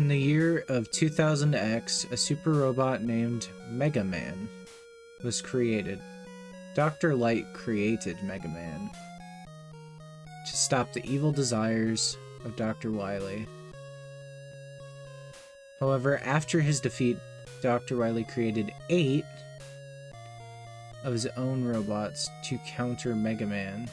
In the year of 2000X, a super robot named Mega Man was created. Dr. Light created Mega Man to stop the evil desires of Dr. Wily. However, after his defeat, Dr. Wily created 8 of his own robots to counter Mega Man.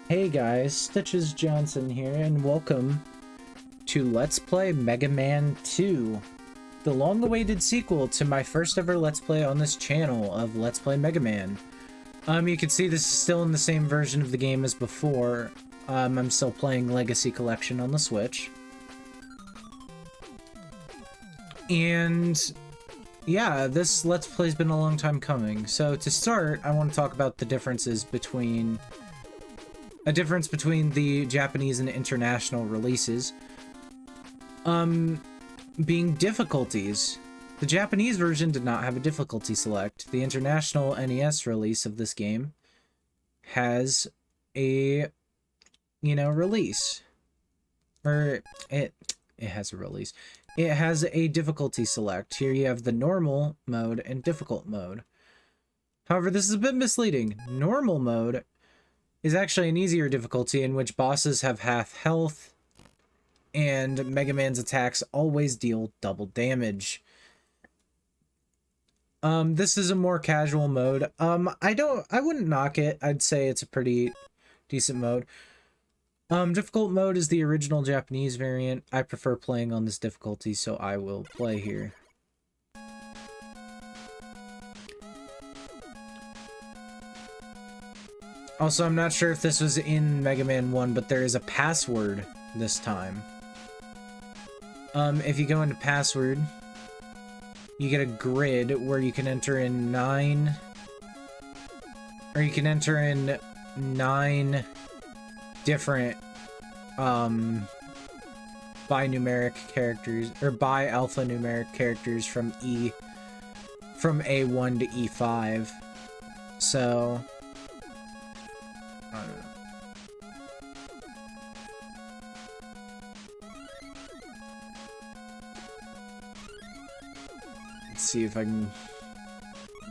Hey guys, Stitches Johnson here, and welcome to Let's Play Mega Man 2, the long-awaited sequel to my first ever Let's Play on this channel of Let's Play Mega Man. You can see this is still in the same version of the game as before. I'm still playing Legacy Collection on the Switch. And yeah, this Let's Play's been a long time coming. So to start, I want to talk about the differences between the Japanese and international releases. Being difficulties. The Japanese version did not have a difficulty select. The international NES release of this game has a, release. Or, it has a release. It has a difficulty select. Here you have the normal mode and difficult mode. However, this is a bit misleading. Normal mode is actually an easier difficulty in which bosses have half health and Mega Man's attacks always deal double damage. This is a more casual mode. I wouldn't knock it. I'd say it's a pretty decent mode. Difficult mode is the original Japanese variant. I prefer playing on this difficulty, so I will play here. Also, I'm not sure if this was in Mega Man 1, but there is a password this time. If you go into password, you get a grid where you can enter in 9 different, binumeric characters, or bi-alphanumeric characters from A1 to E5. So let's see if I can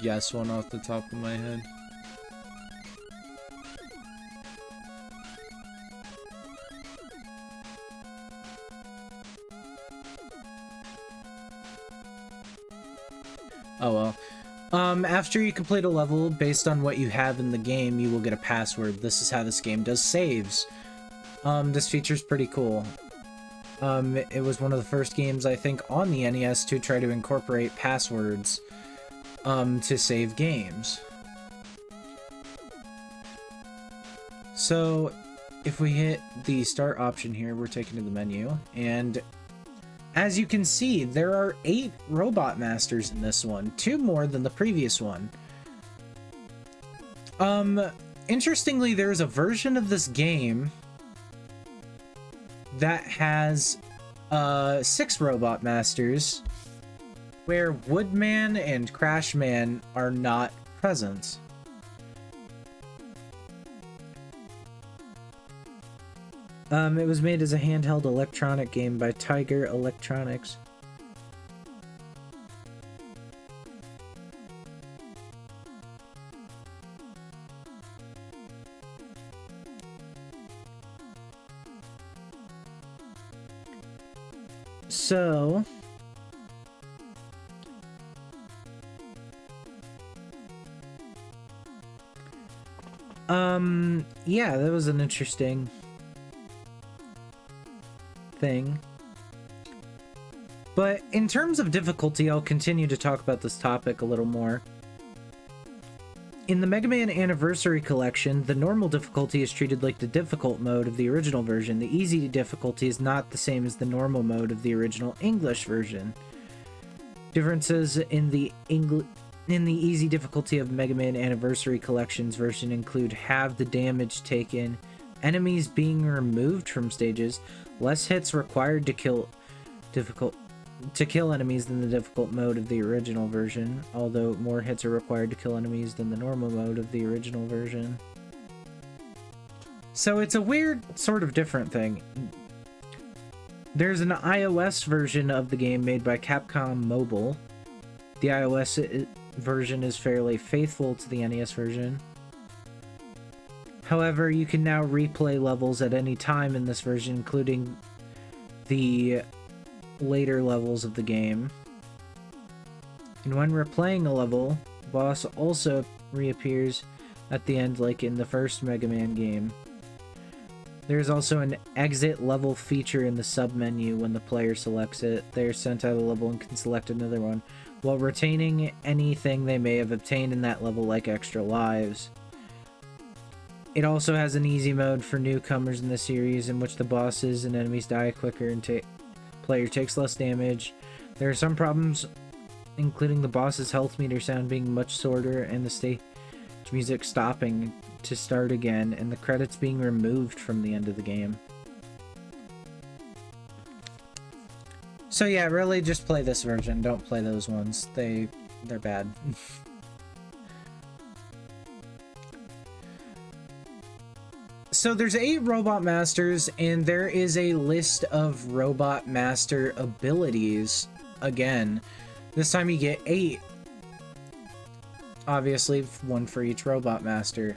guess one off the top of my head. Oh well. After you complete a level, based on what you have in the game, you will get a password. This is how this game does saves. This feature's pretty cool. It was one of the first games, I think, on the NES to try to incorporate passwords, to save games. So, if we hit the start option here, we're taken to the menu, and as you can see, there are 8 Robot Masters in this one, 2 more than the previous one. Interestingly, there's a version of this game that has 6 Robot Masters, where Woodman and Crashman are not present. It was made as a handheld electronic game by Tiger Electronics. So, yeah, that was an interesting thing. But in terms of difficulty, I'll continue to talk about this topic a little more. In the Mega Man Anniversary Collection, the normal difficulty is treated like the difficult mode of the original version. The easy difficulty is not the same as the normal mode of the original English version. Differences in the easy difficulty of Mega Man Anniversary Collection's version include halve the damage taken, enemies being removed from stages, less hits required to difficult to kill enemies than the difficult mode of the original version, although more hits are required to kill enemies than the normal mode of the original version. So it's a weird, sort of different thing. There's an iOS version of the game made by Capcom Mobile. The iOS version is fairly faithful to the NES version. However, you can now replay levels at any time in this version, including the later levels of the game. And when replaying a level, the boss also reappears at the end like in the first Mega Man game. There's also an exit level feature in the sub-menu. When the player selects it, they're sent out of the level and can select another one, while retaining anything they may have obtained in that level, like extra lives. It also has an easy mode for newcomers in the series, in which the bosses and enemies die quicker and player takes less damage. There are some problems, including the boss's health meter sound being much shorter and the stage music stopping to start again, and the credits being removed from the end of the game. So yeah, really just play this version, don't play those ones. They're bad. So there's 8 Robot Masters, and there is a list of Robot Master abilities again. This time you get 8. Obviously, 1 for each Robot Master.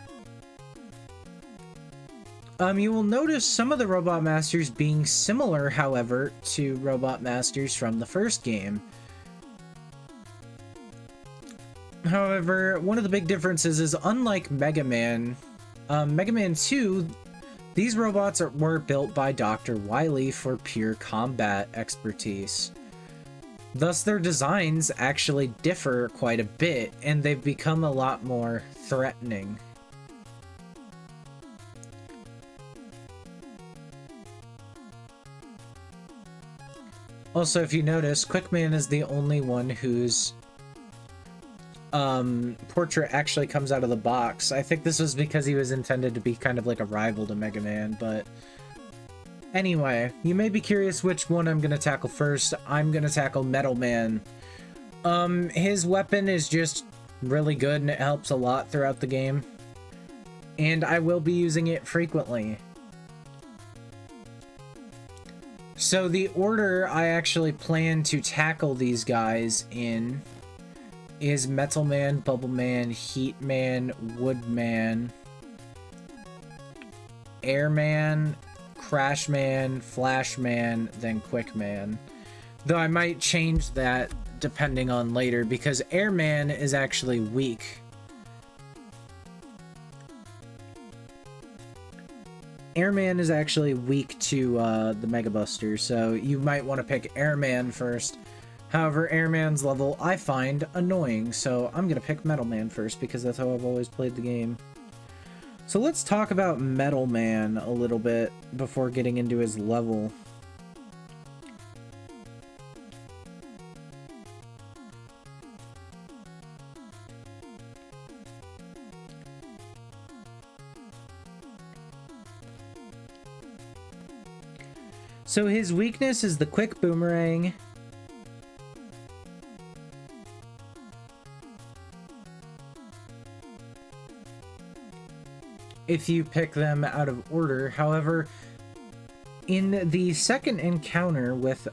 You will notice some of the Robot Masters being similar, however, to Robot Masters from the first game. However, one of the big differences is, unlike Mega Man, Mega Man 2, these robots were built by Dr. Wily for pure combat expertise. Thus, their designs actually differ quite a bit, and they've become a lot more threatening. Also, if you notice, Quickman is the only one whose portrait actually comes out of the box. I think this was because he was intended to be kind of like a rival to Mega Man, but anyway, you may be curious which one I'm going to tackle first. I'm going to tackle Metal Man. His weapon is just really good and it helps a lot throughout the game, and I will be using it frequently. So the order I actually plan to tackle these guys in is Metal Man, Bubble Man, Heat Man, Wood Man, Air Man, Crash Man, Flash Man, then Quick Man. Though I might change that depending on later, because Air Man is actually weak. Airman is actually weak to the Mega Buster, so you might want to pick Airman first. However, Airman's level I find annoying, so I'm going to pick Metal Man first because that's how I've always played the game. So let's talk about Metal Man a little bit before getting into his level. So his weakness is the quick boomerang. If you pick them out of order. However, in the second encounter with...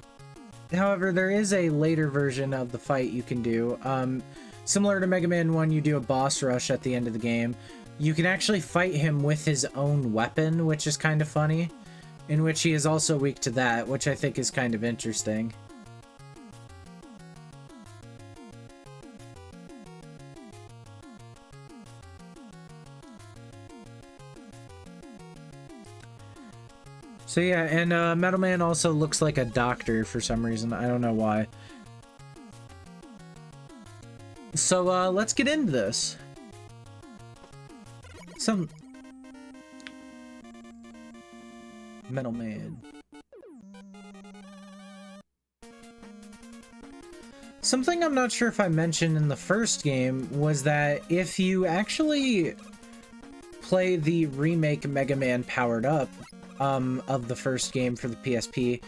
However, there is a later version of the fight you can do. Similar to Mega Man 1, you do a boss rush at the end of the game. You can actually fight him with his own weapon, which is kind of funny. In which he is also weak to that, which I think is kind of interesting. So yeah, and Metal Man also looks like a doctor for some reason. I don't know why. So let's get into this. Metal Man. Something I'm not sure if I mentioned in the first game was that if you actually play the remake Mega Man Powered Up of the first game for the PSP,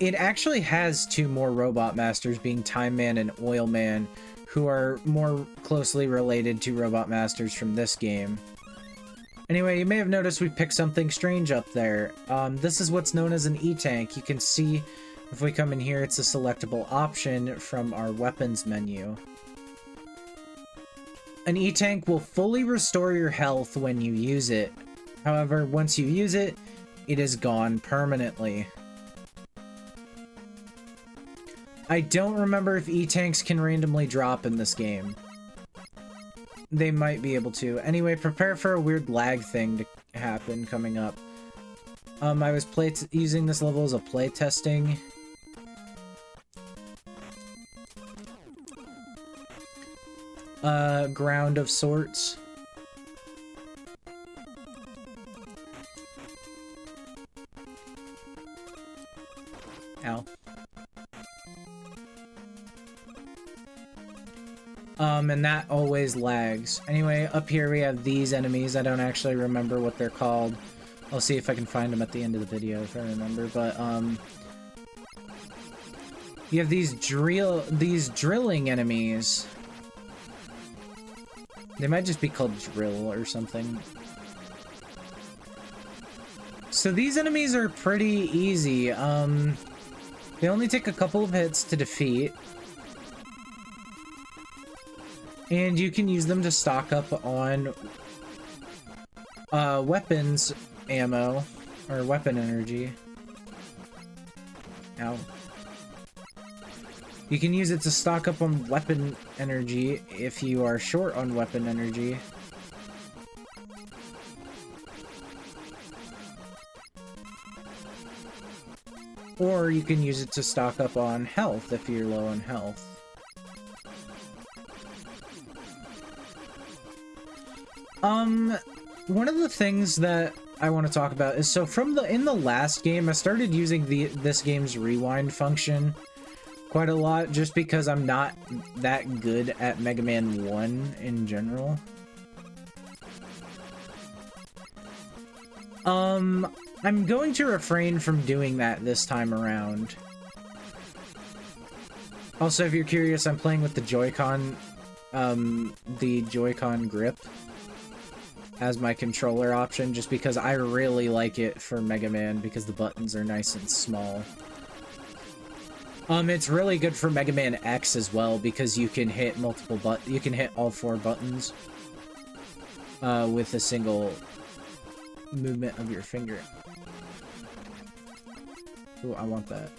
it actually has two more Robot Masters, being Time Man and Oil Man, who are more closely related to Robot Masters from this game. Anyway, you may have noticed we picked something strange up there. This is what's known as an E-Tank. You can see, if we come in here, it's a selectable option from our weapons menu. An E-Tank will fully restore your health when you use it. However, once you use it, it is gone permanently. I don't remember if E-Tanks can randomly drop in this game. They might be able to. Anyway, prepare for a weird lag thing to happen coming up. I was using this level as a play testing. Ground of sorts. Ow. And that always lags. Anyway, up here we have these enemies. I don't actually remember what they're called. I'll see if I can find them at the end of the video if I remember, but, you have these drilling enemies. They might just be called drill or something. So these enemies are pretty easy. They only take a couple of hits to defeat. And you can use them to stock up on weapons ammo, or weapon energy. Ow. You can use it to stock up on weapon energy if you are short on weapon energy. Or you can use it to stock up on health if you're low on health. One of the things that I want to talk about is, so in the last game, I started using this game's rewind function quite a lot, just because I'm not that good at Mega Man 1 in general. I'm going to refrain from doing that this time around. Also, if you're curious, I'm playing with the Joy-Con grip as my controller option, just because I really like it for Mega Man, because the buttons are nice and small. It's really good for Mega Man X as well, because you can hit you can hit all 4 buttons with a single movement of your finger. Ooh, I want that.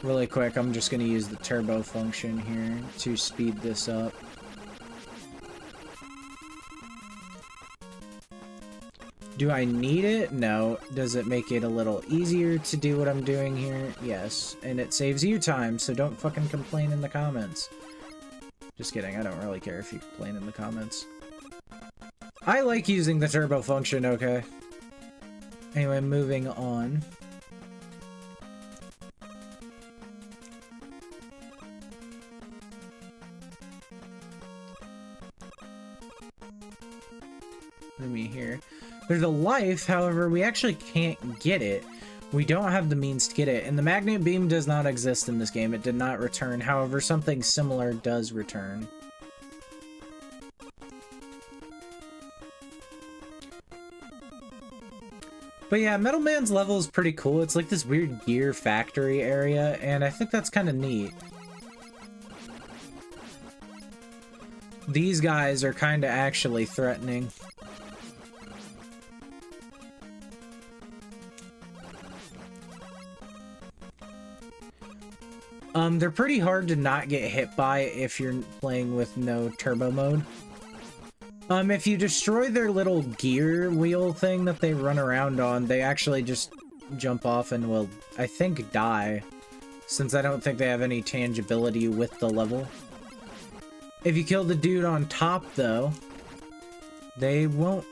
Really quick, I'm just going to use the turbo function here to speed this up. Do I need it? No. Does it make it a little easier to do what I'm doing here? Yes. And it saves you time, so don't fucking complain in the comments. Just kidding, I don't really care if you complain in the comments. I like using the turbo function, okay? Anyway, moving on. Let me hear. There's a life, however, we actually can't get it. We don't have the means to get it, and the magnet beam does not exist in this game. It did not return, however, something similar does return. But yeah, Metal Man's level is pretty cool. It's like this weird gear factory area, and I think that's kind of neat. These guys are kind of actually threatening. They're pretty hard to not get hit by if you're playing with no turbo mode. If you destroy their little gear wheel thing that they run around on, they actually just jump off and will, I think, die, since I don't think they have any tangibility with the level. If you kill the dude on top, though, they won't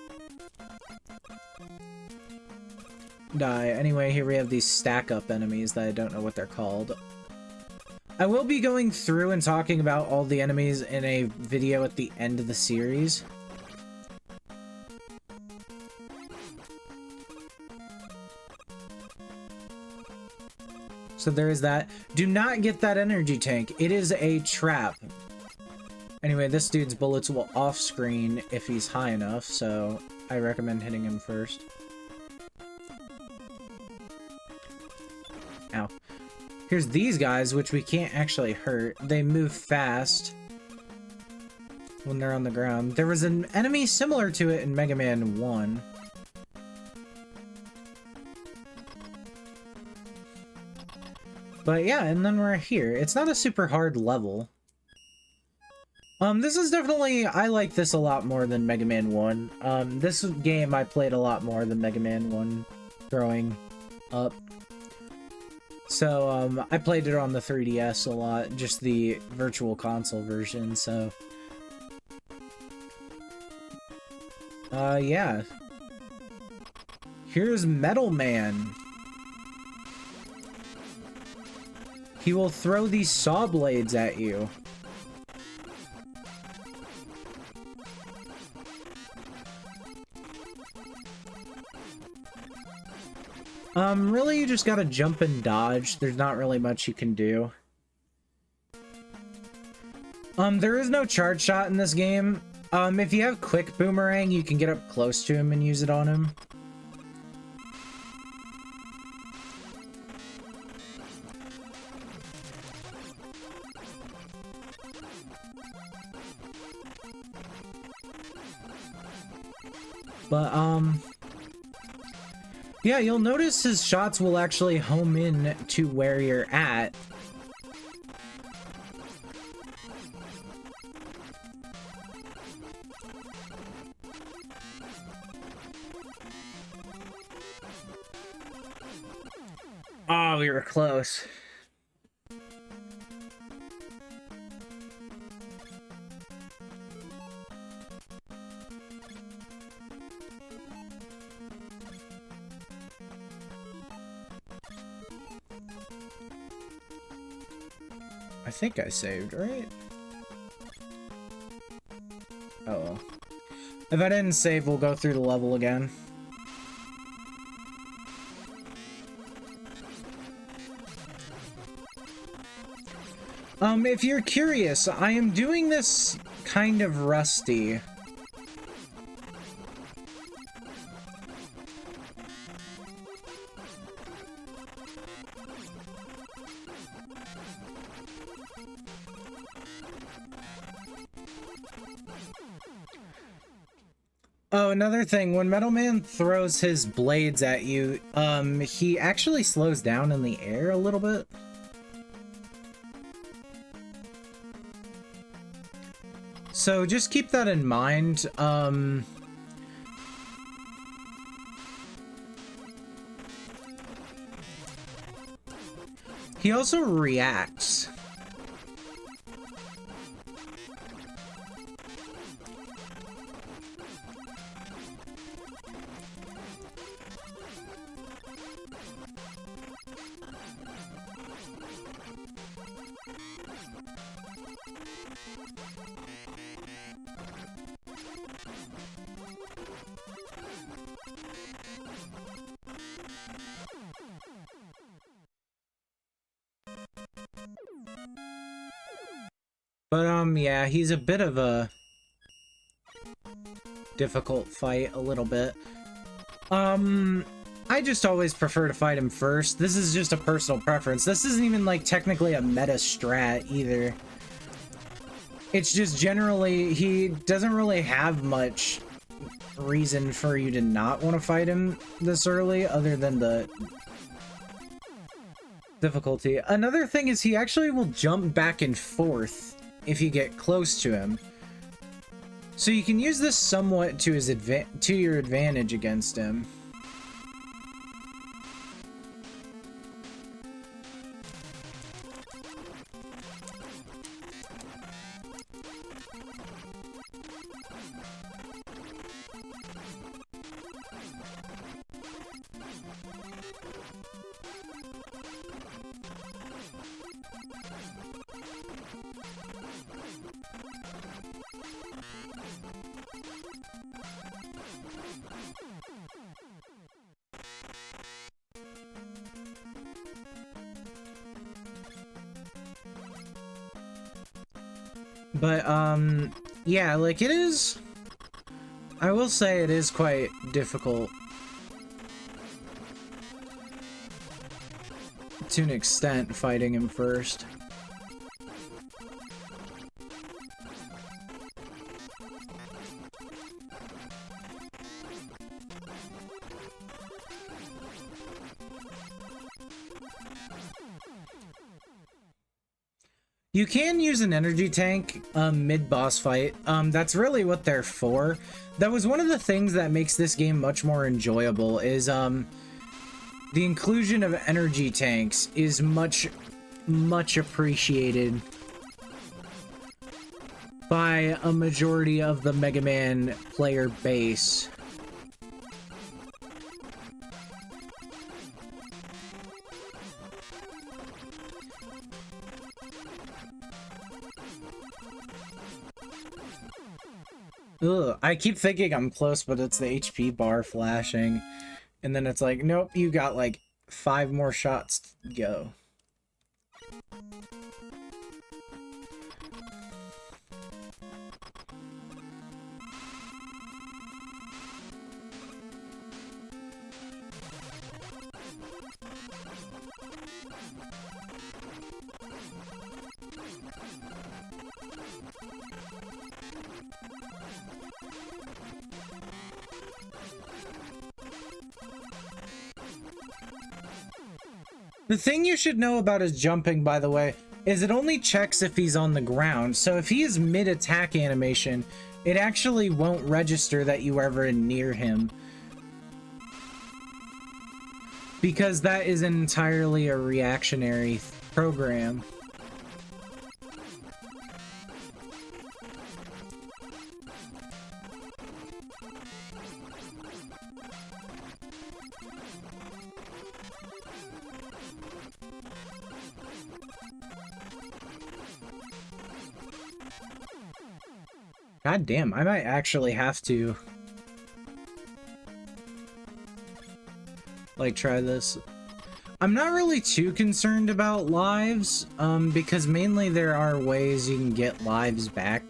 die. Anyway, here we have these stack-up enemies that I don't know what they're called. I will be going through and talking about all the enemies in a video at the end of the series. So there is that. Do not get that energy tank. It is a trap. Anyway, this dude's bullets will off-screen if he's high enough, so I recommend hitting him first. Ow. Here's these guys, which we can't actually hurt. They move fast when they're on the ground. There was an enemy similar to it in Mega Man 1. But yeah, and then we're here. It's not a super hard level. This is definitely, I like this a lot more than Mega Man 1. This game I played a lot more than Mega Man 1 growing up. So, I played it on the 3DS a lot, just the Virtual Console version, so... yeah. Here's Metal Man. He will throw these saw blades at you. Really, you just gotta jump and dodge. There's not really much you can do. There is no charge shot in this game. If you have quick boomerang, you can get up close to him and use it on him. But, yeah, you'll notice his shots will actually home in to where you're at. Oh, we were close. I think I saved, right? Oh well. If I didn't save, we'll go through the level again. If you're curious, I am doing this kind of rusty. Oh, another thing, when Metal Man throws his blades at you, he actually slows down in the air a little bit. So just keep that in mind. He also reacts. But, yeah, he's a bit of a difficult fight, a little bit. I just always prefer to fight him first. This is just a personal preference. This isn't even, like, technically a meta strat, either. It's just generally, he doesn't really have much reason for you to not want to fight him this early, other than the difficulty. Another thing is he actually will jump back and forth if you get close to him. So you can use this somewhat to your advantage against him. But, yeah, like, it is... I will say it is quite difficult. To an extent, fighting him first. You can use an energy tank mid-boss fight. That's really what they're for. That was one of the things that makes this game much more enjoyable, is the inclusion of energy tanks is much appreciated by a majority of the Mega Man player base. Ugh, I keep thinking I'm close, but it's the HP bar flashing. And then it's like, nope, you got like 5 more shots to go. The thing you should know about his jumping, by the way, is it only checks if he's on the ground. So if he is mid-attack animation, it actually won't register that you are ever near him. Because that is entirely a reactionary program. God damn, I might actually have to like try this. I'm not really too concerned about lives, because mainly there are ways you can get lives back.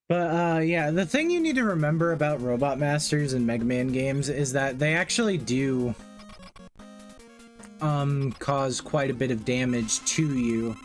But yeah, the thing you need to remember about Robot Masters and Mega Man games is that they actually do cause quite a bit of damage to you.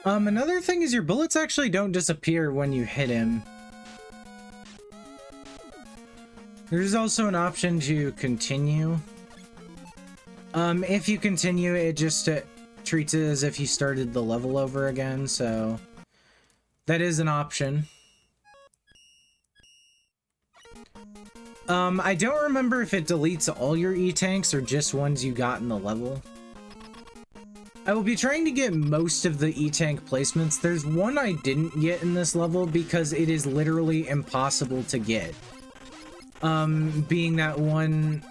Another thing is your bullets actually don't disappear when you hit him. There's also an option to continue. If you continue, it just treats it as if you started the level over again, so that is an option. I don't remember if it deletes all your E-tanks or just ones you got in the level. I will be trying to get most of the E-tank placements. There's one I didn't get in this level because it is literally impossible to get. Being that one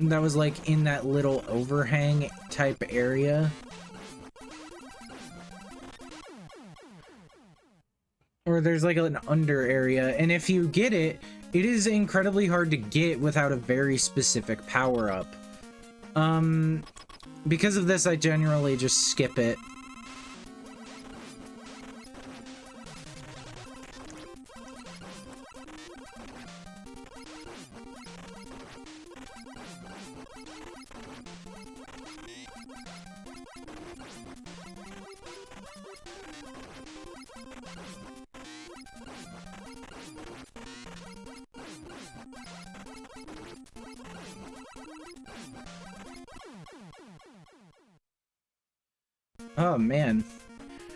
that was like in that little overhang type area. Or there's like an under area, and if you get it, it is incredibly hard to get without a very specific power-up. Because of this, I generally just skip it. Oh man.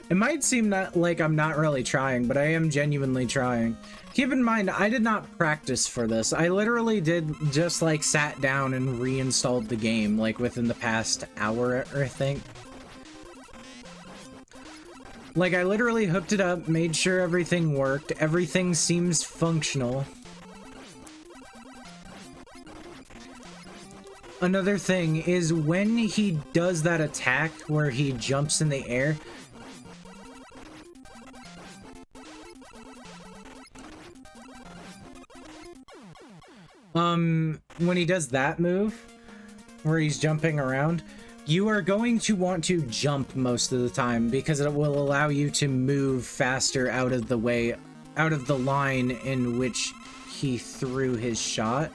It might seem not like I'm not really trying, but I am genuinely trying. Keep in mind, I did not practice for this. I literally did just like sat down and reinstalled the game like within the past hour, I think. Like I literally hooked it up, made sure everything worked, everything seems functional. Another thing is when he does that attack where he jumps in the air, when he does that move where he's jumping around, you are going to want to jump most of the time because it will allow you to move faster out of the way, out of the line in which he threw his shot.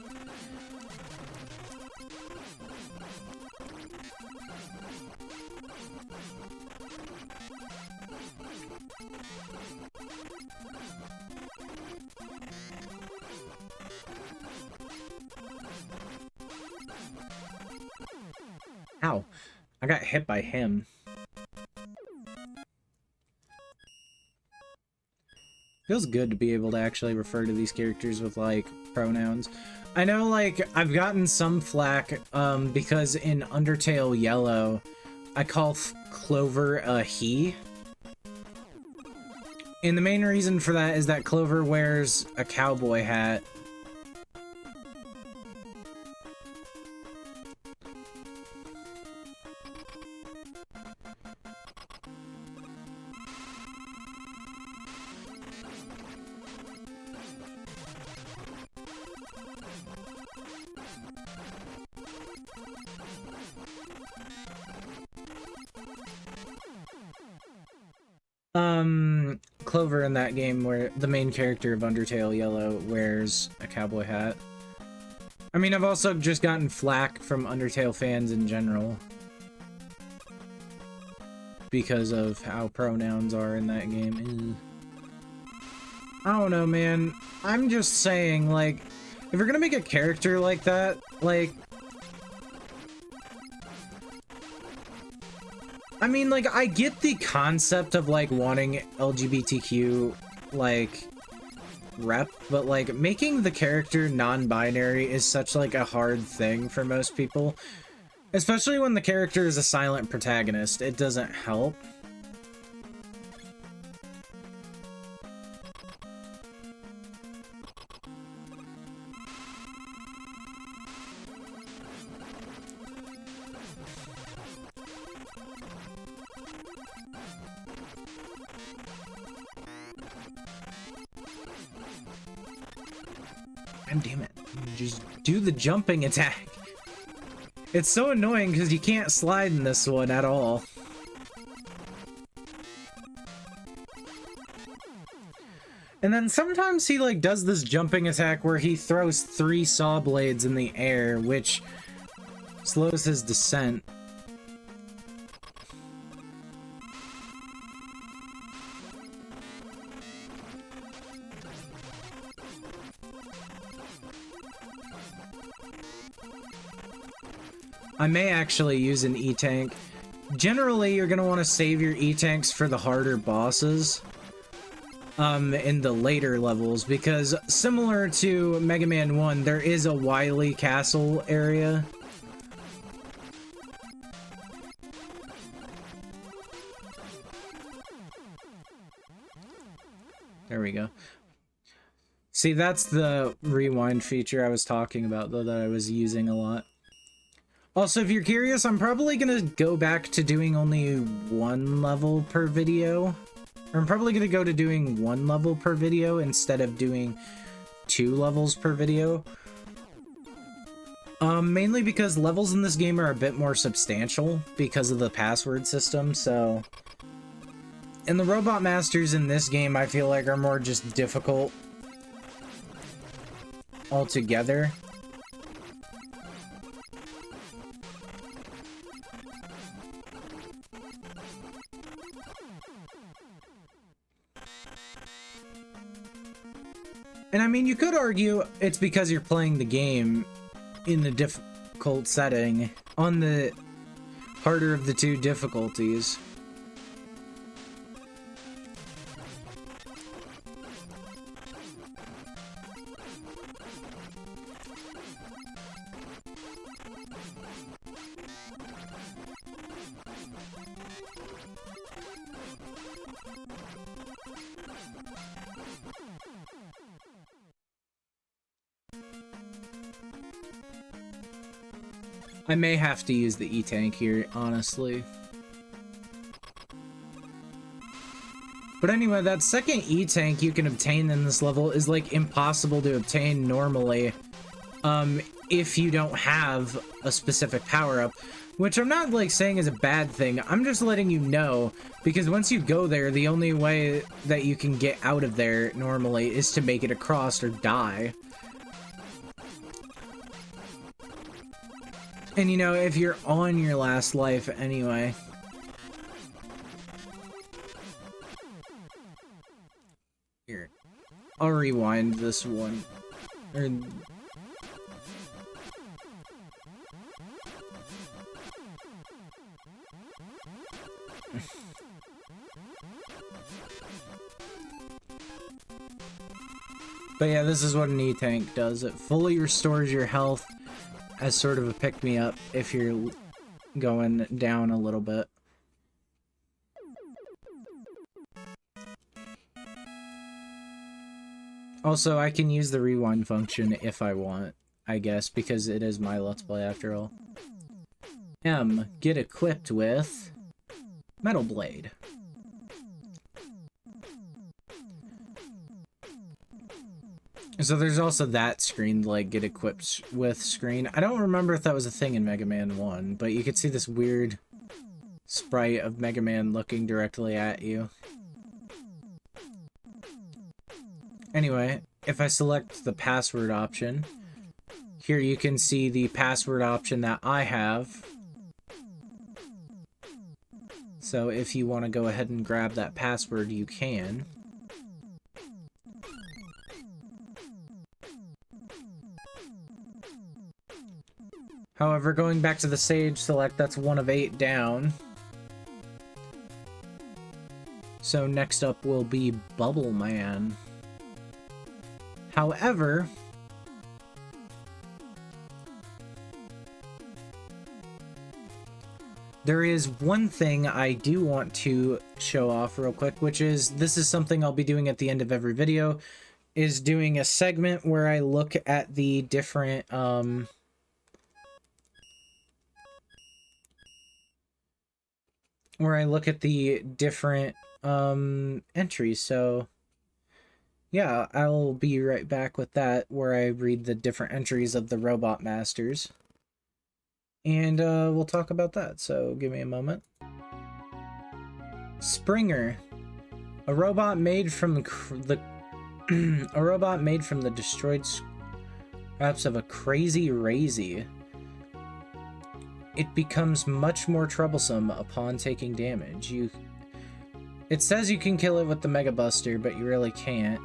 Ow. I got hit by him. Feels good to be able to actually refer to these characters with, like, pronouns. I know, like, I've gotten some flack, because in Undertale Yellow, I call Clover a he. And the main reason for that is that Clover wears a cowboy hat. Clover in that game where the main character of Undertale Yellow wears a cowboy hat. I mean, I've also just gotten flack from Undertale fans in general because of how pronouns are in that game. I don't know, man. I'm just saying, like, if you're gonna make a character like that, like, I mean, like, I get the concept of, like, wanting LGBTQ, like, rep, but, like, making the character non-binary is such, like, a hard thing for most people. Especially when the character is a silent protagonist. It doesn't help. God damn it. Just do the jumping attack. It's so annoying because you can't slide in this one at all. And then sometimes he like does this jumping attack where he throws 3 saw blades in the air, which slows his descent. I may actually use an E-Tank. Generally, you're going to want to save your E-Tanks for the harder bosses in the later levels, because similar to Mega Man 1, there is a Wily Castle area. There we go. See, that's the rewind feature I was talking about, though, that I was using a lot. Also, if you're curious, I'm probably gonna go back to doing only 1 level per video. Or I'm probably gonna go to doing 1 level per video instead of doing 2 levels per video. Mainly because levels in this game are a bit more substantial because of the password system, so... And the Robot Masters in this game, I feel like, are more just difficult altogether. And I mean, you could argue it's because you're playing the game in the difficult setting, on the harder of the 2 difficulties. I may have to use the E-Tank here, honestly. But anyway, that second E-Tank you can obtain in this level is like impossible to obtain normally if you don't have a specific power-up, which I'm not like saying is a bad thing. I'm just letting you know, because once you go there, the only way that you can get out of there normally is to make it across or die. And you know, if you're on your last life anyway. Here, I'll rewind this one. But yeah, this is what an E-Tank does. It fully restores your health as sort of a pick-me-up if you're going down a little bit. Also, I can use the rewind function if I want, I guess, because it is my Let's Play after all. M, get equipped with Metal Blade. So there's also that screen, like, get equipped with screen. I don't remember if that was a thing in Mega Man 1, but you could see this weird sprite of Mega Man looking directly at you. Anyway, if I select the password option, here you can see the password option that I have. So if you want to go ahead and grab that password, you can. However, going back to the Sage select, that's 1 of 8 down. So next up will be Bubble Man. However, there is one thing I do want to show off real quick, which is, this is something I'll be doing at the end of every video, is doing a segment where I look at the different, entries. So yeah, I'll be right back with that, where I read the different entries of the Robot Masters. And we'll talk about that, so give me a moment. Springer, a robot made from the destroyed scraps of a crazy Razy. It becomes much more troublesome upon taking damage. It says you can kill it with the Mega Buster, but you really can't.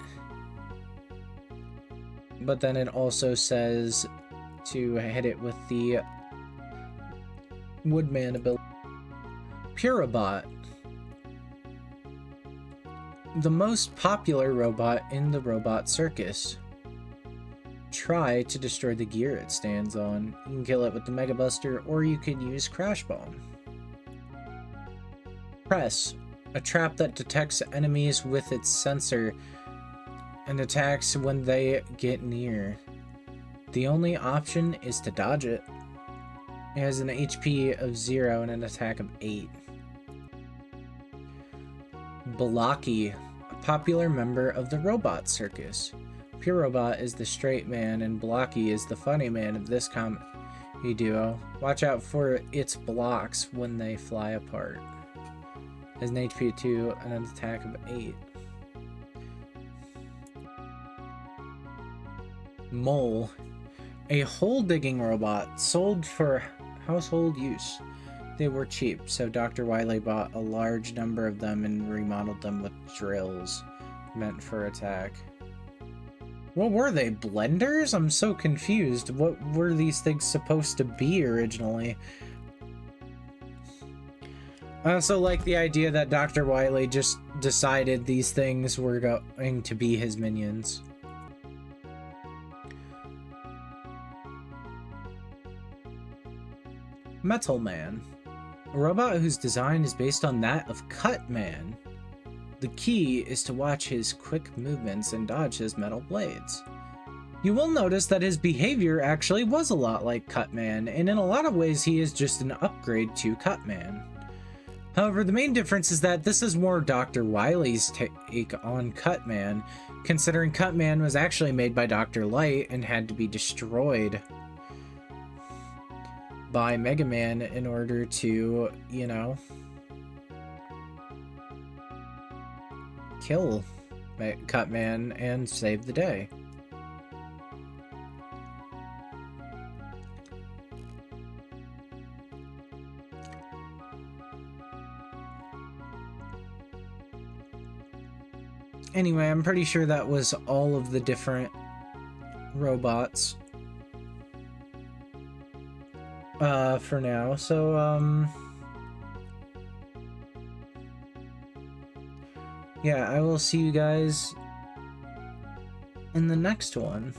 But then it also says to hit it with the Woodman ability. Purobot, the most popular robot in the Robot Circus. Try to destroy the gear it stands on. You can kill it with the Mega Buster, or you could use Crash Bomb. Press, a trap that detects enemies with its sensor and attacks when they get near. The only option is to dodge it. It has an HP of 0 and an attack of 8. Blocky, a popular member of the Robot Circus. Purobot is the straight man and Blocky is the funny man of this comedy duo. Watch out for its blocks when they fly apart. Has an HP of 2 and an attack of 8. Mole, a hole-digging robot sold for household use. They were cheap, so Dr. Wily bought a large number of them and remodeled them with drills meant for attack. What were they, blenders? I'm so confused. What were these things supposed to be originally? I also like the idea that Dr. Wily just decided these things were going to be his minions. Metal Man, a robot whose design is based on that of Cut Man. The key is to watch his quick movements and dodge his metal blades. You will notice that his behavior actually was a lot like Cutman, and in a lot of ways he is just an upgrade to Cutman. However, the main difference is that this is more Dr. Wily's take on Cutman, considering Cutman was actually made by Dr. Light and had to be destroyed by Mega Man in order to, you know, kill Cutman and save the day. Anyway, I'm pretty sure that was all of the different robots for now. So yeah, I will see you guys in the next one.